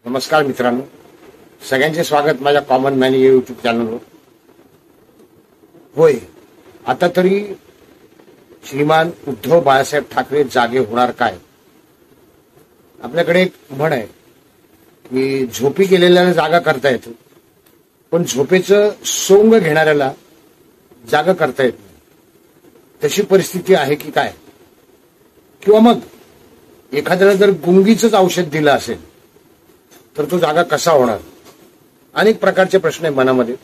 नमस्कार मित्रांनो, सगळ्यांचे स्वागत माझ्या कॉमन मॅन या यूट्यूब चॅनलवर. होय, आता तरी श्रीमान उद्धव बाळासाहेब ठाकरे जागे होणार काय? आपल्याकडे एक म्हण आहे की झोपी गेलेल्याला जागा करता येतं, पण झोपेचं सोंग घेणाऱ्याला जागा करता येत नाही. तशी परिस्थिती आहे की काय? किंवा मग एखाद्याला जर गुंगीचंच औषध दिलं असेल तर तो जागा कसा होणार? अनेक प्रकारचे प्रश्न आहे मनामध्ये.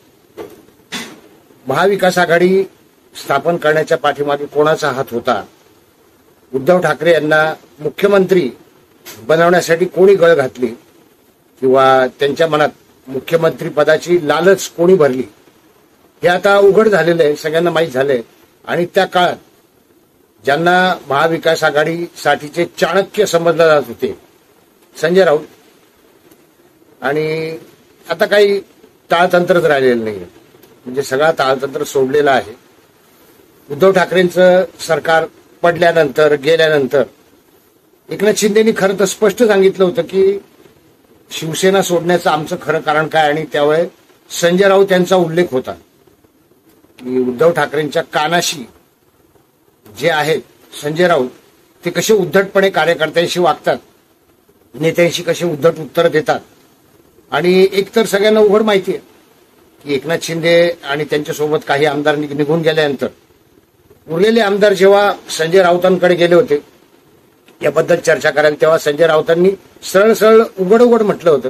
महाविकास आघाडी स्थापन करण्याच्या पाठीमागे कोणाचा हात होता? उद्धव ठाकरे यांना मुख्यमंत्री बनवण्यासाठी कोणी गळ घातली किंवा त्यांच्या मनात मुख्यमंत्री पदाची लालच कोणी भरली? हे आता उघड झालेलं आहे, सगळ्यांना माहीत झालंय. आणि त्या काळात ज्यांना महाविकास आघाडीसाठीचे चाणक्य समजले जात होते संजय राऊत, आणि आता काही ताळतंत्रच राहिलेलं नाही, म्हणजे सगळा ताळतंत्र सोडलेला आहे. उद्धव ठाकरेंचं सरकार पडल्यानंतर गेल्यानंतर एकनाथ शिंदेनी खरं तर स्पष्ट सांगितलं होतं की शिवसेना सोडण्याचं आमचं खरं कारण काय. आणि त्यावेळी संजय राऊत यांचा उल्लेख होता की उद्धव ठाकरेंच्या कानाशी जे आहेत संजय राऊत, ते कसे उद्धटपणे कार्यकर्त्यांशी वागतात, नेत्यांशी कसे उद्धट उत्तर देतात. आणि एकतर सगळ्यांना उघड माहिती आहे की एकनाथ शिंदे आणि त्यांच्यासोबत काही आमदार निघून गेल्यानंतर उरलेले आमदार जेव्हा संजय राऊतांकडे गेले होते याबद्दल चर्चा करायला, तेव्हा संजय राऊतांनी सरळ सरळ उघड उघड म्हटलं होतं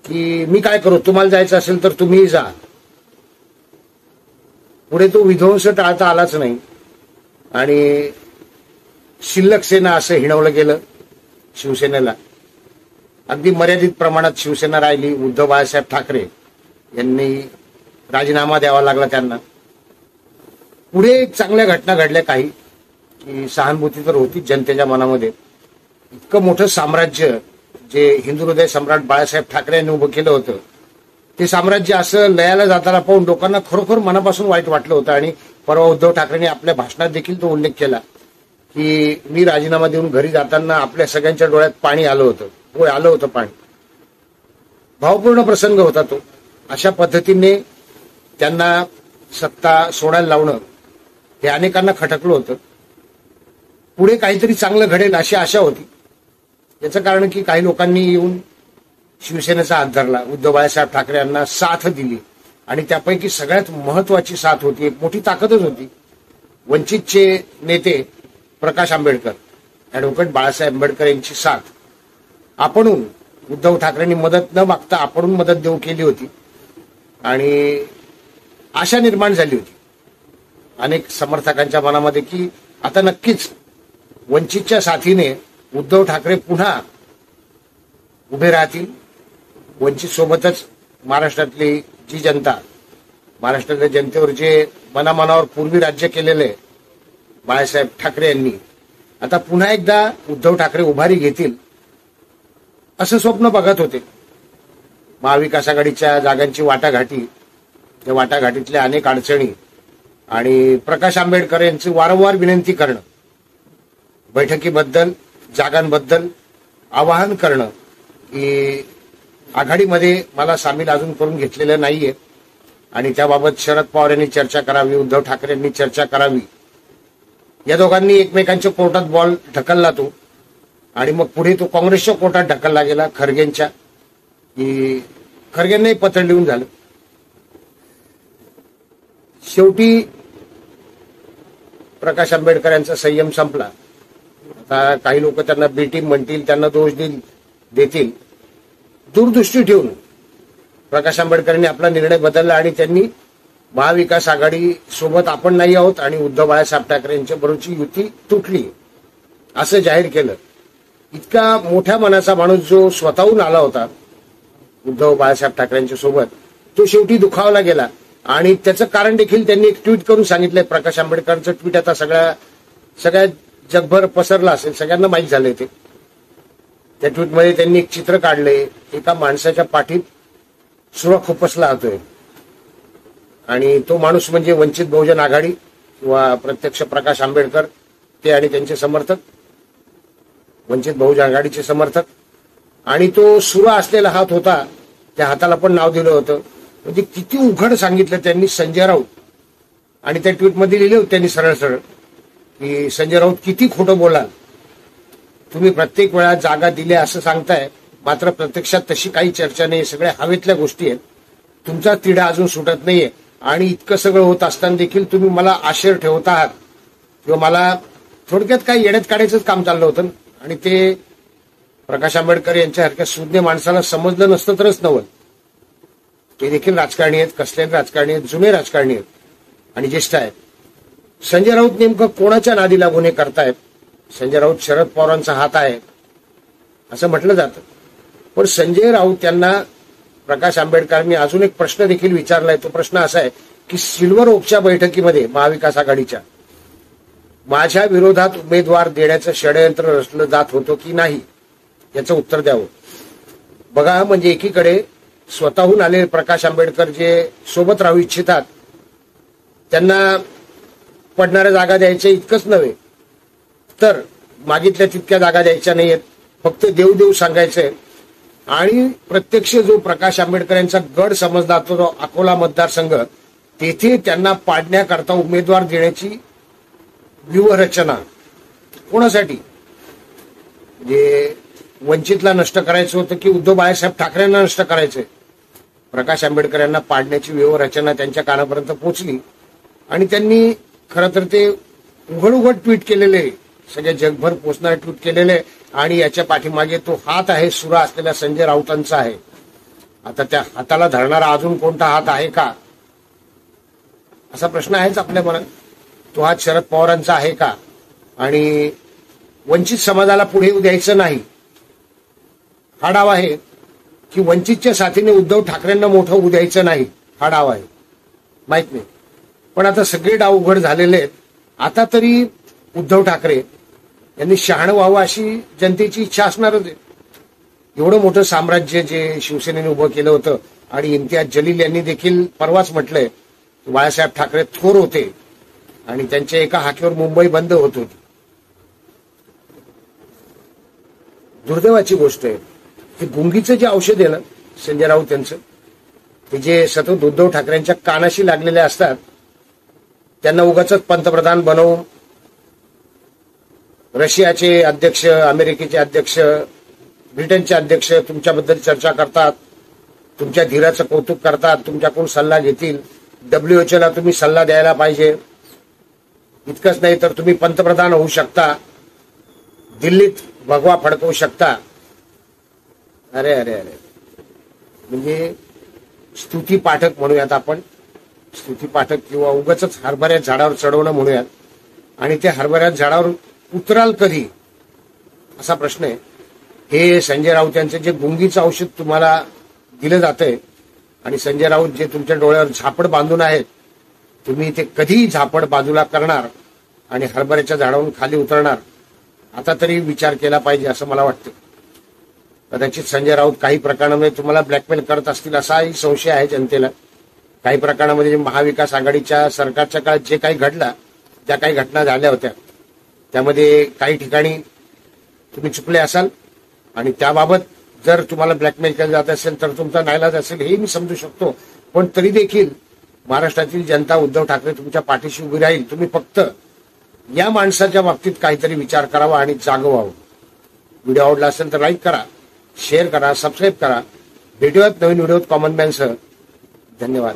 की मी काय करू, तुम्हाला जायचं असेल तर तुम्हीही जा. पुढे तो विध्वंस टाळता आलाच नाही आणि शिल्लक सेना असं हिणवलं गेलं शिवसेनेला. अगदी मर्यादित प्रमाणात शिवसेना राहिली. उद्धव बाळासाहेब ठाकरे यांनी राजीनामा द्यावा लागला त्यांना. पुढे चांगल्या घटना घडल्या काही, की सहानुभूती तर होती जनतेच्या मनामध्ये. इतकं मोठं साम्राज्य जे हिंदू हृदय सम्राट बाळासाहेब ठाकरे यांनी उभं केलं होतं, ते साम्राज्य असं लयाला जाताना पाहून लोकांना खरोखर मनापासून वाईट वाटलं होतं. आणि परवा उद्धव ठाकरेंनी आपल्या भाषणात देखील तो उल्लेख केला की मी राजीनामा देऊन घरी जाताना आपल्या सगळ्यांच्या डोळ्यात पाणी आलं होतं. होय, आलं होतं पाणी. भावपूर्ण प्रसंग होता तो. अशा पद्धतीने त्यांना सत्ता सोडायला लावणं हे अनेकांना खटकलं होतं. पुढे काहीतरी चांगलं घडेल अशी आशा होती. याचं कारण की काही लोकांनी येऊन शिवसेनेचा हात धरला, उद्धव बाळासाहेब ठाकरे यांना साथ दिली. आणि त्यापैकी सगळ्यात महत्वाची साथ होती, एक मोठी ताकदच होती, वंचितचे नेते प्रकाश आंबेडकर, ऍडव्होकेट बाळासाहेब आंबेडकर यांची साथ. आपणहून उद्धव ठाकरेंनी मदत न मागता आपणहून मदत देऊ केली होती आणि आशा निर्माण झाली होती अनेक समर्थकांच्या मनामध्ये की आता नक्कीच वंचितच्या साथीने उद्धव ठाकरे पुन्हा उभे राहतील. वंचित सोबतच महाराष्ट्रातली जी जनता, महाराष्ट्रातल्या जनतेवर जे मनामनावर पूर्वी राज्य केलेले बाळासाहेब ठाकरे यांनी, आता पुन्हा एकदा उद्धव ठाकरे उभारी घेतील असं स्वप्न बघत होते. महाविकास आघाडीच्या जागांची वाटाघाटी, त्या वाटाघाटीतल्या अनेक अडचणी आणि प्रकाश आंबेडकर यांची वारंवार विनंती करणं, बैठकीबद्दल जागांबद्दल आवाहन करणं की आघाडीमध्ये मला सामील अजून करून घेतलेलं नाहीये आणि त्याबाबत शरद पवार यांनी चर्चा करावी, उद्धव ठाकरे यांनी चर्चा करावी. या दोघांनी एकमेकांच्या कोर्टात बॉल ढकलला तो, आणि मग पुढे तो काँग्रेसच्या कोर्टात ढकलला गेला खरगेंच्या, की खरगेंनाही पत्र लिहून झालं. शेवटी प्रकाश आंबेडकर यांचा संयम संपला. आता काही लोक त्यांना बी टीम म्हणतील, त्यांना दोष देतील. दूरदृष्टी ठेवून प्रकाश आंबेडकरांनी आपला निर्णय बदलला आणि त्यांनी महाविकास आघाडी सोबत आपण नाही आहोत आणि उद्धव बाळासाहेब ठाकरे यांच्या बरोबरची युती तुटली असं जाहीर केलं. इतका मोठ्या मनाचा माणूस जो स्वतःहून आला होता उद्धव बाळासाहेब ठाकरेंच्या सोबत, तो शेवटी दुखावला गेला. आणि त्याचं कारण देखील त्यांनी एक ट्विट करून सांगितलंय. प्रकाश आंबेडकरांचं ट्विट आता सगळ्या जगभर पसरलं असेल, सगळ्यांना माहीत झालंय ते. त्या ट्विटमध्ये त्यांनी एक चित्र काढलंय, एका माणसाच्या पाठीत सुरा खुपसला होतोय आणि तो माणूस म्हणजे वंचित बहुजन आघाडी किंवा प्रत्यक्ष प्रकाश आंबेडकर, ते आणि त्यांचे समर्थक, वंचित बहुजन आघाडीचे समर्थक आणि तो सुरा असलेला हात होता, त्या हाताला पण नाव दिलं होतं. म्हणजे किती उघड सांगितलं त्यांनी संजय राऊत. आणि त्या ट्विटमध्ये लिहिले होते त्यांनी सरळ सरळ की संजय राऊत किती खोटं बोलाल, तुम्ही प्रत्येक वेळा जागा दिल्या असं सांगताय, मात्र प्रत्यक्षात तशी काही चर्चा नाही, सगळ्या हवेतल्या गोष्टी आहेत, तुमचा तिढा अजून सुटत नाहीये. आणि इतकं सगळं होत असताना देखील तुम्ही मला आशेर ठेवत आहात, किंवा मला थोडक्यात काही येड्यात काढायचंच काम चाललं होतं. आणि ते प्रकाश आंबेडकर यांच्यासारख्या सुज्ञ माणसाला समजलं नसतं तरच नवल. ते देखील राजकारणी आहेत, कसले राजकारणी आहेत, जुने राजकारणी आहेत आणि ज्येष्ठ आहेत. संजय राऊत नेमकं कोणाच्या नादी लागून हे करतायत? संजय राऊत शरद पवारांचा हात आहे असं म्हटलं जातं, पण संजय राऊत यांना प्रकाश आंबेडकरांनी अजून एक प्रश्न देखील विचारलाय. तो प्रश्न असा आहे की सिल्वर ओकच्या बैठकीमध्ये महाविकास आघाडीच्या माझ्या विरोधात उमेदवार देण्याचं षडयंत्र रचलं जात होतं की नाही, याचं उत्तर द्यावं. बघा, म्हणजे एकीकडे स्वतःहून आलेले प्रकाश आंबेडकर जे सोबत राहू इच्छितात, त्यांना पडणाऱ्या जागा द्यायच्या इतकंच नव्हे तर मागितल्या तितक्या जागा द्यायच्या नाहीयेत, फक्त देव देव सांगायचंय. आणि प्रत्यक्ष जो प्रकाश आंबेडकर यांचा गड समजला तो अकोला मतदारसंघ, तेथे त्यांना पाडण्याकरता उमेदवार देण्याची व्यूहरचना कोणासाठी? म्हणजे वंचितला नष्ट करायचं होतं की उद्धव बाळासाहेब ठाकरेंना नष्ट करायचंय? प्रकाश आंबेडकर यांना पाडण्याची व्यूहरचना त्यांच्या कानापर्यंत पोहोचली आणि त्यांनी खरं तर ते उघड उघड ट्विट केलेले, सगळ्या जगभर पोचणारे ट्विट केलेले. आणि याच्या पाठीमागे तो हात आहे, सुरा असलेल्या संजय राऊतांचा आहे. आता त्या हाताला धरणारा अजून कोणता हात आहे का, असा प्रश्न आहेच आपल्या मनात. तो हात शरद पवारांचा आहे का? आणि वंचित समाजाला पुढे येऊ द्यायचं नाही हा डाव आहे, की वंचितच्या साथीने उद्धव ठाकरेंना मोठं होऊ द्यायचं नाही हा डाव आहे, माहित नाही. पण आता सगळे डाव उघड झालेले आहेत. आता तरी उद्धव ठाकरे यांनी शहाणं व्हावं अशी जनतेची इच्छा असणारच आहे. एवढं मोठं साम्राज्य जे शिवसेनेने उभं केलं होतं. आणि इम्तियाज जलील यांनी देखील परवाच म्हटलंय की बाळासाहेब ठाकरे थोर होते आणि त्यांच्या एका हाकेवर मुंबई बंद होत होती. दुर्दैवाची गोष्ट आहे की गुंगीचं जे औषध आहे ना संजय राऊत यांचं, ते जे सतत उद्धव ठाकरेंच्या कानाशी लागलेले असतात, त्यांना उगाच पंतप्रधान बनवून रशियाचे अध्यक्ष, अमेरिकेचे अध्यक्ष, ब्रिटनचे अध्यक्ष तुमच्याबद्दल चर्चा करतात, तुमच्या धीराचं कौतुक करतात, तुमच्याकडून सल्ला घेतील. WHO ला तुम्ही सल्ला द्यायला पाहिजे. इतकंच नाही तर तुम्ही पंतप्रधान होऊ शकता, दिल्लीत भगवा फडकवू शकता. अरे अरे अरे, म्हणजे स्तुती पाठक म्हणूयात आपण, स्तुती पाठक किंवा उगाच हरभऱ्या झाडावर चढवणं म्हणूयात. आणि त्या हरभऱ्या झाडावर उतराल कधी असा प्रश्न आहे. हे संजय राऊत यांचं जे गुंगीचं औषध तुम्हाला दिलं जातंय आणि संजय राऊत जे तुमच्या डोळ्यावर झापड बांधून आहेत, तुम्ही ते कधी झापड बाजूला करणार आणि हरभऱ्याच्या झाडावरून खाली उतरणार, आता तरी विचार केला पाहिजे असं मला वाटतं. कदाचित संजय राऊत काही प्रकरणामध्ये तुम्हाला ब्लॅकमेल करत असतील असाही संशय आहे जनतेला. काही प्रकरणामध्ये महाविकास आघाडीच्या सरकारच्या काळात जे काही घडला, त्या काही घटना झाल्या होत्या, त्यामध्ये काही ठिकाणी तुम्ही चुकले असाल आणि त्याबाबत जर तुम्हाला ब्लॅकमेल केलं जात असेल तर तुमचा नाईलाज असेल, हे मी समजू शकतो. पण तरी देखील महाराष्ट्रातील जनता उद्धव ठाकरे तुमच्या पाठीशी उभी राहील. तुम्ही फक्त या माणसाच्या बाबतीत काहीतरी विचार करावा आणि जागं व्हावं. व्हिडिओ आवडला असेल तर लाईक करा, शेअर करा, सबस्क्राईब करा. भेटूयात नवीन व्हिडिओत कॉमन मॅनसह. धन्यवाद.